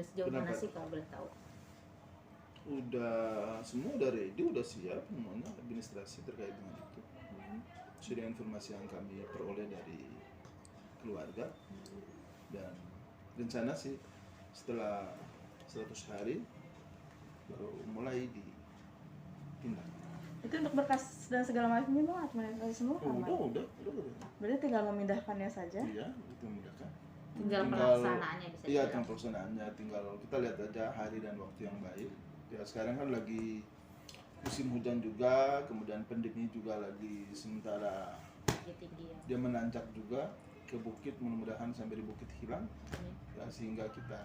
Udah sejauh mana Kenapa? sih kalau boleh tahu? Semua udah ready, udah siap semuanya administrasi terkait dengan itu. Sudah informasi yang kami peroleh dari keluarga, dan rencana sih setelah 100 hari baru mulai ditindak. Itu untuk berkas dan segala macamnya bang, administrasi semua aman? Udah. Berarti tinggal memindahkannya saja? Iya, itu memudahkan. Tinggal pelaksanaannya bisa Iya, dibilang. tentang pelaksanaannya tinggal kita lihat aja hari dan waktu yang baik. Ya sekarang kan lagi musim hujan juga, kemudian pandemi juga lagi sementara Tinggi ya. dia menanjak juga ke bukit, mudah-mudahan sampai di bukit hilang. Ya, sehingga kita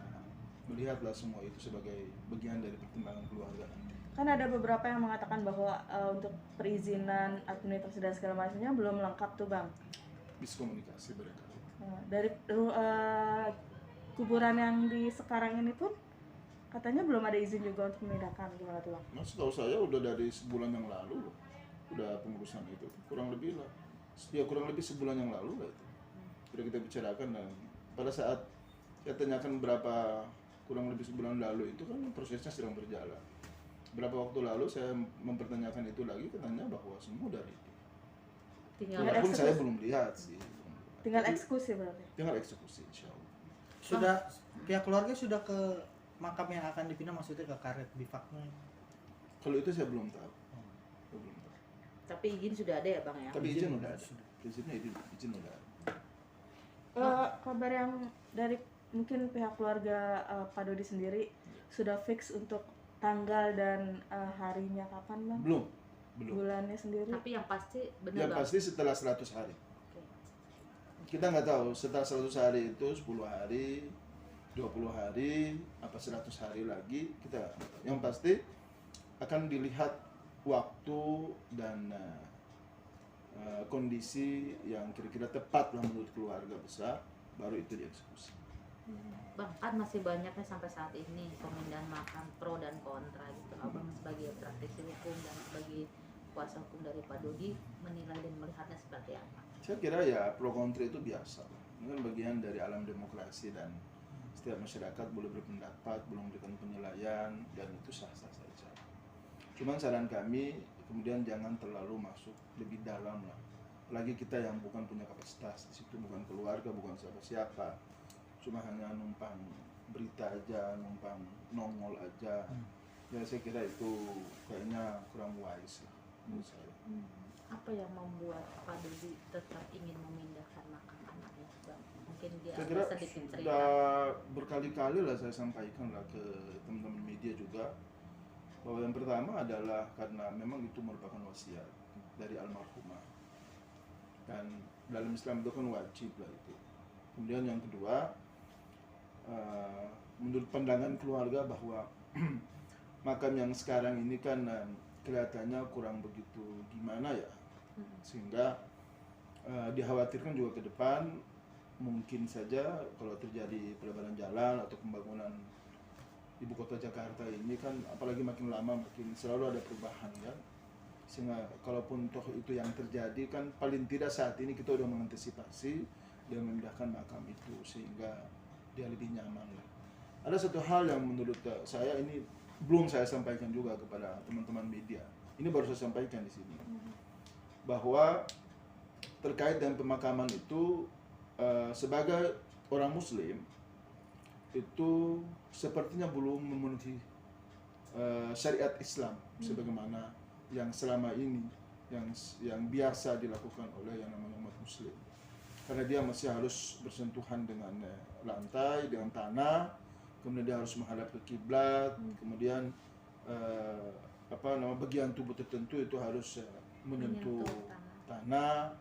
melihatlah semua itu sebagai bagian dari pertimbangan keluarga. Kan ada beberapa yang mengatakan bahwa untuk perizinan administrasi dan segala macamnya belum lengkap tuh bang. Miskomunikasi barangkali. Dari kuburan yang di sekarang ini pun katanya belum ada izin juga untuk memindahkan, gimana tuh bang? Mas, tahu saya udah dari sebulan yang lalu loh, udah pengurusan itu kurang lebih sebulan yang lalu lah itu sudah kita bicarakan. Dan pada saat saya tanyakan berapa kurang lebih sebulan lalu itu kan prosesnya sedang berjalan. Berapa waktu lalu saya mempertanyakan itu lagi, katanya bahwa semua udah ready. Walaupun saya belum lihat sih. Tinggal eksekusi berarti? Tinggal eksekusi insya Allah. Sudah pihak keluarga sudah ke makam yang akan dipindah, maksudnya ke karet bifaknya? Kalau itu saya belum tahu. Saya belum tahu. Tapi izin sudah ada ya bang ya? Tapi izin udah ada. Izin udah ada. Kabar yang dari mungkin pihak keluarga Pak Dodi sendiri sudah fix untuk tanggal dan harinya kapan bang? Belum. Bulannya sendiri? Tapi yang pasti benar Yang bang. pasti setelah 100 hari. Oke. Kita nggak tahu setelah 100 hari itu 10 hari, 20 hari, apa 100 hari lagi, kita nggak tahu. Yang pasti akan dilihat waktu dan kondisi yang kira-kira tepat lah menurut keluarga besar, baru itu dieksekusi. Bang, kan masih banyaknya sampai saat ini pemindahan makam pro dan kontra gitu. Abang sebagai praktisi hukum dan sebagai kuasa hukum dari Pak Dodi menilai dan melihatnya seperti apa? Saya kira ya pro kontra itu biasa. Ini kan bagian dari alam demokrasi dan setiap masyarakat boleh berpendapat, boleh memberikan penilaian, dan itu sah-sah saja. Cuman saran kami kemudian jangan terlalu masuk lebih dalam lah. Apalagi kita yang bukan punya kapasitas di situ, bukan keluarga, bukan siapa-siapa. Cuma hanya numpang berita aja, numpang nongol aja. Ya saya kira itu kayaknya kurang wise lah menurut saya. Apa yang membuat Pak Dodi tetap ingin memindahkan makam anaknya bang? Mungkin dia Saya kira ada sedikit cerita. sudah berkali-kali lah saya sampaikan lah ke teman-teman media juga, bahwa yang pertama adalah karena memang itu merupakan wasiat dari almarhumah, dan dalam Islam itu kan wajib lah itu. Kemudian yang kedua, menurut pandangan keluarga bahwa makam yang sekarang ini kan kelihatannya kurang begitu gimana ya, sehingga dikhawatirkan juga ke depan mungkin saja kalau terjadi pelebaran jalan atau pembangunan ibu kota Jakarta ini kan, apalagi makin lama makin selalu ada perubahan kan, sehingga kalaupun toh itu yang terjadi kan paling tidak saat ini kita udah mengantisipasi dan memindahkan makam itu sehingga dia lebih nyaman lah. Ada satu hal yang menurut saya ini belum saya sampaikan juga kepada teman-teman media, ini baru saya sampaikan di sini, bahwa terkait dengan pemakaman itu sebagai orang Muslim itu sepertinya belum memenuhi syariat Islam sebagaimana yang selama ini yang biasa dilakukan oleh yang namanya umat Muslim, karena dia masih harus bersentuhan dengan lantai, dengan tanah, kemudian dia harus menghadap ke kiblat, kemudian bagian tubuh tertentu itu harus menyentuh tanah.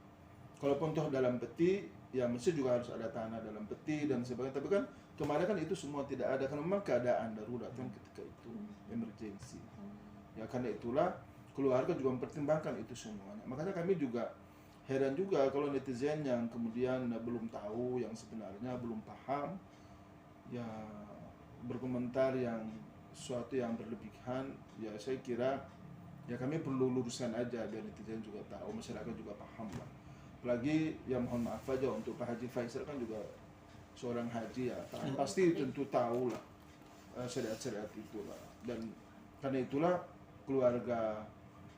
Kalaupun toh dalam peti, ya mesti juga harus ada tanah dalam peti dan sebagainya. Tapi kan kemarin kan itu semua tidak ada, karena memang keadaan darurat kan ketika itu emergensi. Ya karena itulah keluarga juga mempertimbangkan itu semuanya. Makanya kami juga heran juga kalau netizen yang kemudian belum tahu yang sebenarnya, belum paham, ya berkomentar yang sesuatu yang berlebihan. Ya saya kira ya kami perlu luruskan aja biar netizen juga tahu, masyarakat juga paham lah. Apalagi ya mohon maaf aja untuk Pak Haji Faisal kan juga seorang haji ya, pasti tentu tahu lah syariat-syariat itulah. Dan karena itulah keluarga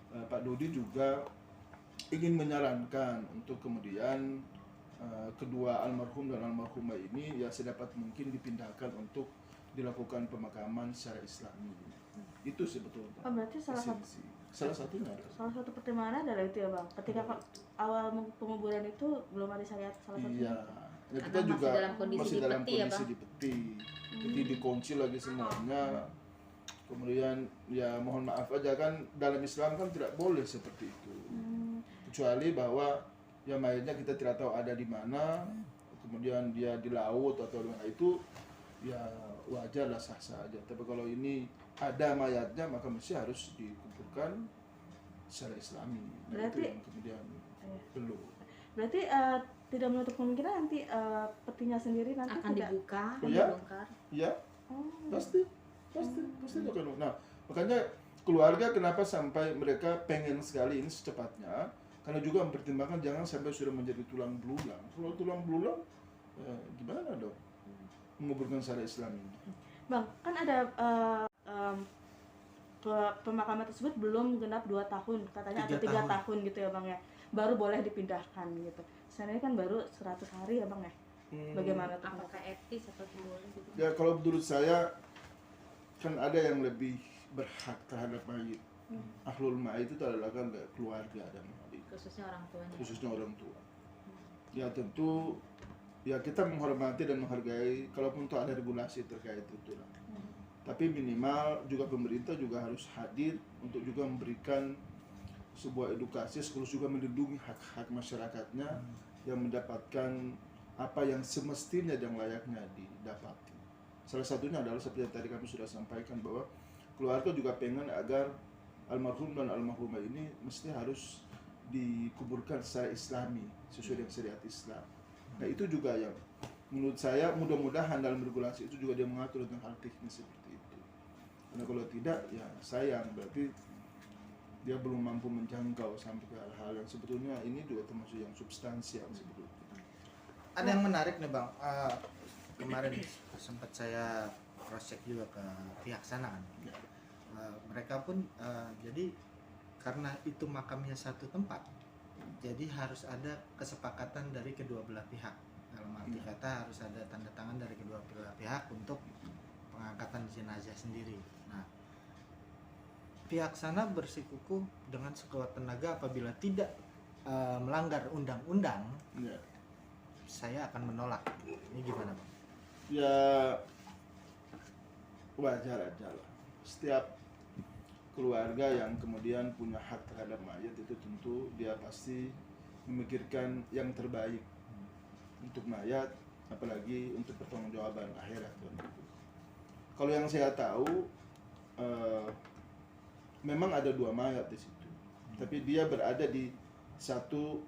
Pak Dodi juga ingin menyarankan untuk kemudian kedua almarhum dan almarhumah ini ya sedapat mungkin dipindahkan untuk dilakukan pemakaman secara Islami. Itu sebetulnya. Oh, berarti esensi. Salah satunya adalah. salah satu pertimbangan adalah itu ya Bang. Ketika awal penguburan itu belum ada syariat salah satunya. Iya. Ya, kita Karena juga masih dalam kondisi di peti ya, Bang? di peti. Jadi dikunci lagi semuanya. Kemudian ya mohon maaf aja kan dalam Islam kan tidak boleh seperti itu. Kecuali bahwa ya mayatnya kita tidak tahu ada di mana, kemudian dia di laut atau di mana, itu ya wajar lah, sah-sah aja. Tapi kalau ini ada mayatnya maka mesti harus dikuburkan secara Islami. Nah, Berarti- itu yang kemudian perlu. Berarti tidak menutup kemungkinan nanti petinya sendiri nanti Akan tidak. dibuka dan Iya. dibongkar. Ya, Oh. pasti akan. Nah, makanya keluarga kenapa sampai mereka pengen sekali ini secepatnya, karena juga mempertimbangkan jangan sampai sudah menjadi tulang belulang. Kalau tulang belulang, gimana dong menguburkan secara Islam ini? Bang, kan ada pemakaman tersebut belum genap 2 tahun, katanya ada 3 tahun gitu ya Bang ya. Baru boleh dipindahkan gitu. Sebenarnya kan baru 100 hari ya Bang ya. Bagaimana tuh? Bang? Apakah etis atau boleh gitu? Ya kalau menurut saya kan ada yang lebih berhak terhadap mayit. Ahlul mayit itu adalah kan keluarga dan mayit, Khususnya orang tuanya. khususnya orang tua. Ya tentu ya kita menghormati dan menghargai kalaupun itu ada regulasi terkait itu lah. Tapi minimal juga pemerintah juga harus hadir untuk juga memberikan sebuah edukasi sekaligus juga melindungi hak-hak masyarakatnya yang mendapatkan apa yang semestinya dan layaknya didapati. Salah satunya adalah seperti yang tadi kami sudah sampaikan bahwa keluarga juga pengen agar almarhum dan almarhumah ini mesti harus dikuburkan secara Islami sesuai dengan syariat Islam. Nah itu juga yang menurut saya mudah-mudahan dalam regulasi itu juga dia mengatur tentang hal teknis seperti itu. Karena kalau tidak ya sayang, berarti dia belum mampu menjangkau sampai ke hal-hal yang sebetulnya ini juga termasuk yang substansial sebetulnya. Ada yang menarik nih Bang. Kemarin sempat saya cross check juga ke pihak sana kan. Mereka pun jadi karena itu makamnya satu tempat, jadi harus ada kesepakatan dari kedua belah pihak. Dalam arti kata harus ada tanda tangan dari kedua belah pihak untuk pengangkatan jenazah sendiri. Nah, pihak sana bersikukuh dengan sekuat tenaga apabila tidak melanggar undang-undang, Ya. saya akan menolak. Ini gimana Bang? Ya wajar aja lah. Setiap keluarga yang kemudian punya hak terhadap mayat itu tentu dia pasti memikirkan yang terbaik untuk mayat, apalagi untuk pertanggungjawaban akhirat. Kalau yang saya tahu memang ada 2 mayat di situ, tapi dia berada di satu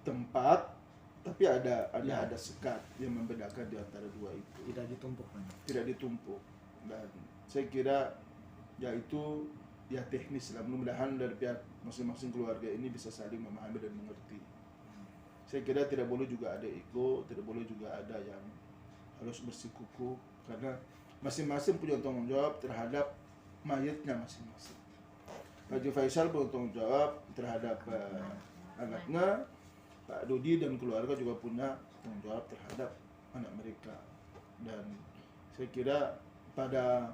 tempat, tapi ada sekat yang membedakan di antara 2 itu. Tidak ditumpuk Bang. Tidak ditumpuk, dan saya kira ya itu ya teknis lah. Mudah-mudahan dari pihak masing-masing keluarga ini bisa saling memahami dan mengerti. Saya kira tidak boleh juga ada ego, tidak boleh juga ada yang harus bersikukuh, karena masing-masing punya tanggung jawab terhadap mayatnya masing-masing. Haji Faisal bertanggung jawab terhadap anaknya, Pak Dodi dan keluarga juga punya tanggung jawab terhadap anak mereka. Dan saya kira pada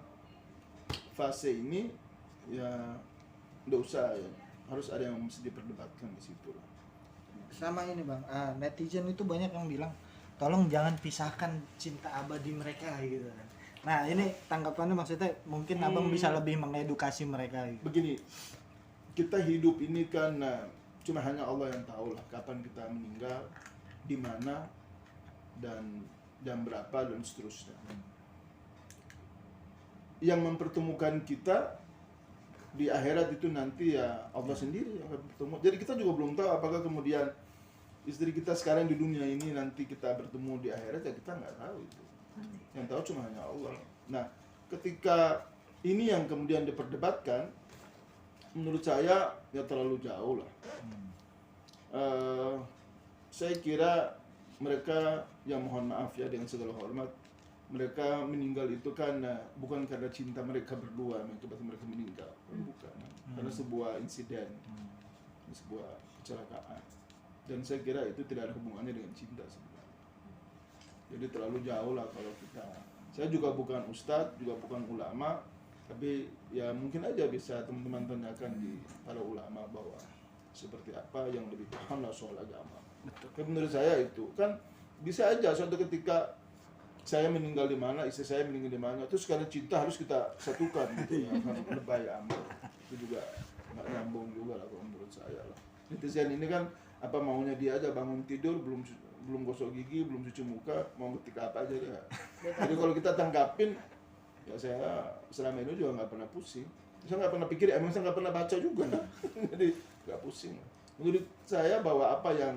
fase ini ya nggak usah ya, harus ada yang mesti diperdebatkan di situ lah. Sama ini Bang, netizen itu banyak yang bilang tolong jangan pisahkan cinta abadi mereka gitu kan. Nah ini tanggapannya maksudnya mungkin Abang bisa lebih mengedukasi mereka gitu. Begini, kita hidup ini kan cuma hanya Allah yang tahu lah kapan kita meninggal, di mana dan jam berapa dan seterusnya. Yang mempertemukan kita di akhirat itu nanti ya Allah sendiri yang akan bertemu. Jadi kita juga belum tahu apakah kemudian istri kita sekarang di dunia ini nanti kita bertemu di akhirat, ya kita nggak tahu itu. Yang tahu cuma hanya Allah. Nah, ketika ini yang kemudian diperdebatkan, menurut saya ya terlalu jauh lah. Saya kira mereka yang mohon maaf ya dengan segala hormat mereka meninggal itu kan bukan karena cinta mereka berdua, mereka meninggal, bukan, karena sebuah insiden, sebuah kecelakaan. Dan saya kira itu tidak ada hubungannya dengan cinta sebenarnya. Jadi terlalu jauh lah kalau kita. Saya juga bukan ustadz, juga bukan ulama, tapi ya mungkin aja bisa teman-teman tanyakan di para ulama bahwa seperti apa yang lebih paham lah soal agama. Betul. Tapi menurut saya itu kan bisa aja suatu ketika saya meninggal di mana, istri saya meninggal di mana, terus karena cinta harus kita satukan gitu ya, kan lebay amat. Itu juga nggak nyambung juga lah kalau menurut saya lah. Netizen ini kan apa maunya dia aja, bangun tidur belum gosok gigi, belum cuci muka, mau ngetik apa aja dia. Jadi kalau kita tangkapin, ya saya selama ini juga nggak pernah pusing. Saya nggak pernah pikir, emang saya nggak pernah baca juga. Jadi nggak pusing. Menurut saya bahwa apa yang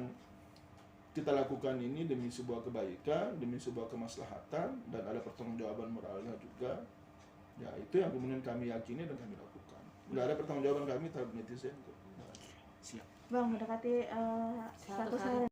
kita lakukan ini demi sebuah kebaikan, demi sebuah kemaslahatan, dan ada pertanggungjawaban moralnya juga. Ya itu yang kemudian kami yakini dan kami lakukan. Nggak ada pertanggungjawaban kami terhadap netizen. Siap. Bang, mendekati 100 hari